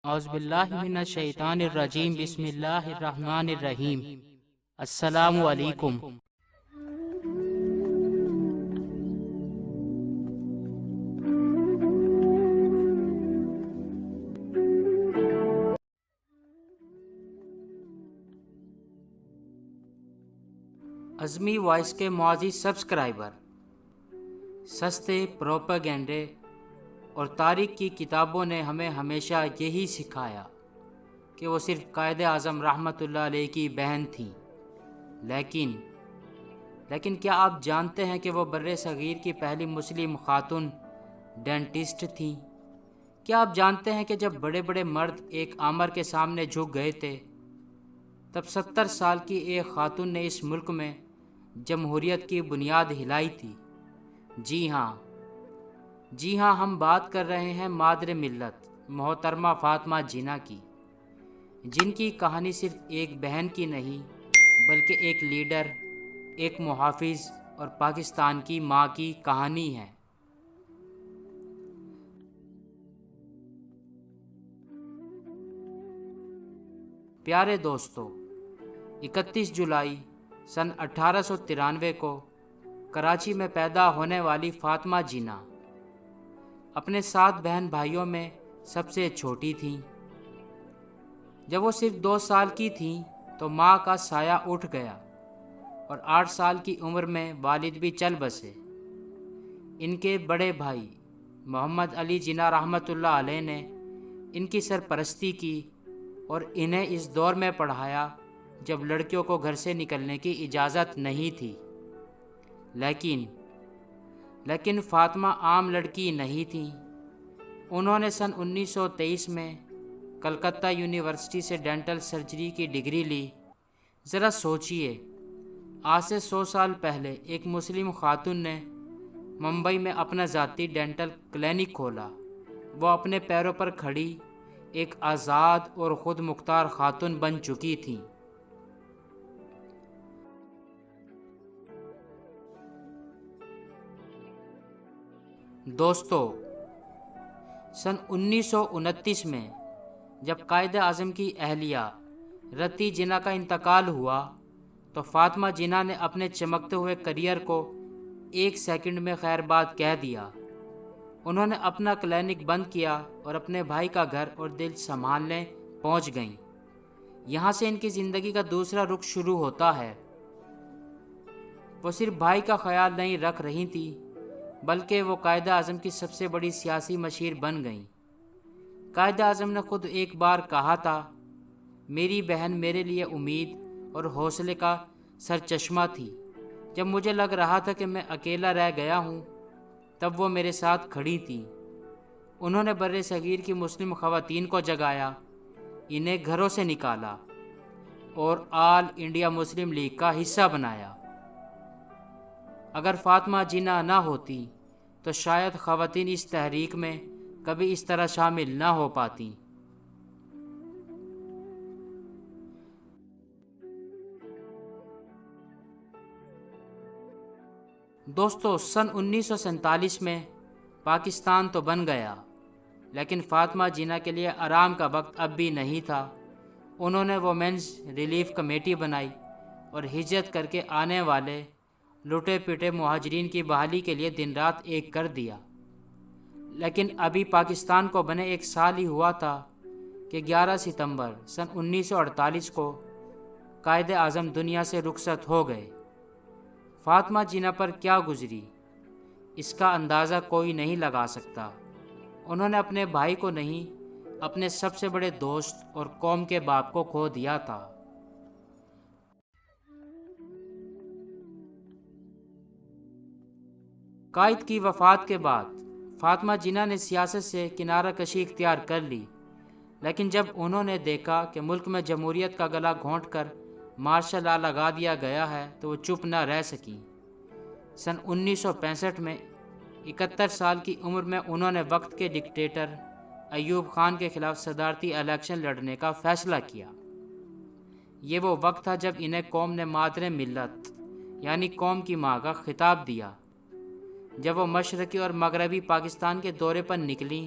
اعوذ باللہ من الشیطان الرجیم، بسم اللہ الرحمن الرحیم۔ السلام علیکم۔ عظمی وائس کے معزز سبسکرائبر، سستے پروپیگنڈے اور تاریخ کی کتابوں نے ہمیں ہمیشہ یہی سکھایا کہ وہ صرف قائد اعظم رحمۃ اللہ علیہ کی بہن تھیں، لیکن کیا آپ جانتے ہیں کہ وہ بر صغیر کی پہلی مسلم خاتون ڈینٹسٹ تھیں؟ کیا آپ جانتے ہیں کہ جب بڑے بڑے مرد ایک آمر کے سامنے جھک گئے تھے، تب 70 سال کی ایک خاتون نے اس ملک میں جمہوریت کی بنیاد ہلائی تھی؟ جی ہاں، ہم بات کر رہے ہیں مادر ملت محترمہ فاطمہ جناح کی، جن کی کہانی صرف ایک بہن کی نہیں بلکہ ایک لیڈر، ایک محافظ اور پاکستان کی ماں کی کہانی ہے۔ پیارے دوستو، 31 جولائی سن 1893 کو کراچی میں پیدا ہونے والی فاطمہ جناح اپنے 7 بہن بھائیوں میں سب سے چھوٹی تھیں۔ جب وہ صرف 2 سال کی تھیں تو ماں کا سایہ اٹھ گیا اور 8 سال کی عمر میں والد بھی چل بسے۔ ان کے بڑے بھائی محمد علی جناح رحمۃ اللہ علیہ نے ان کی سرپرستی کی اور انہیں اس دور میں پڑھایا جب لڑکیوں کو گھر سے نکلنے کی اجازت نہیں تھی۔ لیکن فاطمہ عام لڑکی نہیں تھیں۔ انہوں نے سن 1923 میں کلکتہ یونیورسٹی سے ڈینٹل سرجری کی ڈگری لی۔ ذرا سوچئے، آج سے 100 سال پہلے ایک مسلم خاتون نے ممبئی میں اپنا ذاتی ڈینٹل کلینک کھولا۔ وہ اپنے پیروں پر کھڑی ایک آزاد اور خود مختار خاتون بن چکی تھیں۔ دوستو، سن 1929 میں جب قائد اعظم کی اہلیہ رتی جناح کا انتقال ہوا تو فاطمہ جناح نے اپنے چمکتے ہوئے کیریئر کو 1 سیکنڈ میں خیر باد کہہ دیا۔ انہوں نے اپنا کلینک بند کیا اور اپنے بھائی کا گھر اور دل سنبھالنے پہنچ گئیں۔ یہاں سے ان کی زندگی کا دوسرا رخ شروع ہوتا ہے۔ وہ صرف بھائی کا خیال نہیں رکھ رہی تھیں بلکہ وہ قائد اعظم کی سب سے بڑی سیاسی مشیر بن گئیں۔ قائد اعظم نے خود ایک بار کہا تھا، میری بہن میرے لیے امید اور حوصلے کا سرچشمہ تھی۔ جب مجھے لگ رہا تھا کہ میں اکیلا رہ گیا ہوں، تب وہ میرے ساتھ کھڑی تھیں۔ انہوں نے بر صغیر کی مسلم خواتین کو جگایا، انہیں گھروں سے نکالا اور آل انڈیا مسلم لیگ کا حصہ بنایا۔ اگر فاطمہ جناح نہ ہوتی تو شاید خواتین اس تحریک میں کبھی اس طرح شامل نہ ہو پاتی۔ دوستو، سن 1947 میں پاکستان تو بن گیا، لیکن فاطمہ جناح کے لیے آرام کا وقت اب بھی نہیں تھا۔ انہوں نے وومنز ریلیف کمیٹی بنائی اور ہجرت کر کے آنے والے لٹے پٹے مہاجرین کی بحالی کے لیے دن رات ایک کر دیا۔ لیکن ابھی پاکستان کو بنے 1 سال ہی ہوا تھا کہ 11 ستمبر سن 1948 کو قائد اعظم دنیا سے رخصت ہو گئے۔ فاطمہ جناح پر کیا گزری، اس کا اندازہ کوئی نہیں لگا سکتا۔ انہوں نے اپنے بھائی کو نہیں، اپنے سب سے بڑے دوست اور قوم کے باپ کو کھو دیا تھا۔ قائد کی وفات کے بعد فاطمہ جناح نے سیاست سے کنارہ کشی اختیار کر لی، لیکن جب انہوں نے دیکھا کہ ملک میں جمہوریت کا گلا گھونٹ کر مارشل لا لگا دیا گیا ہے تو وہ چپ نہ رہ سکیں۔ سن 1965 میں 71 سال کی عمر میں انہوں نے وقت کے ڈکٹیٹر ایوب خان کے خلاف صدارتی الیکشن لڑنے کا فیصلہ کیا۔ یہ وہ وقت تھا جب انہیں قوم نے مادر ملت یعنی قوم کی ماں کا خطاب دیا۔ جب وہ مشرقی اور مغربی پاکستان کے دورے پر نکلیں،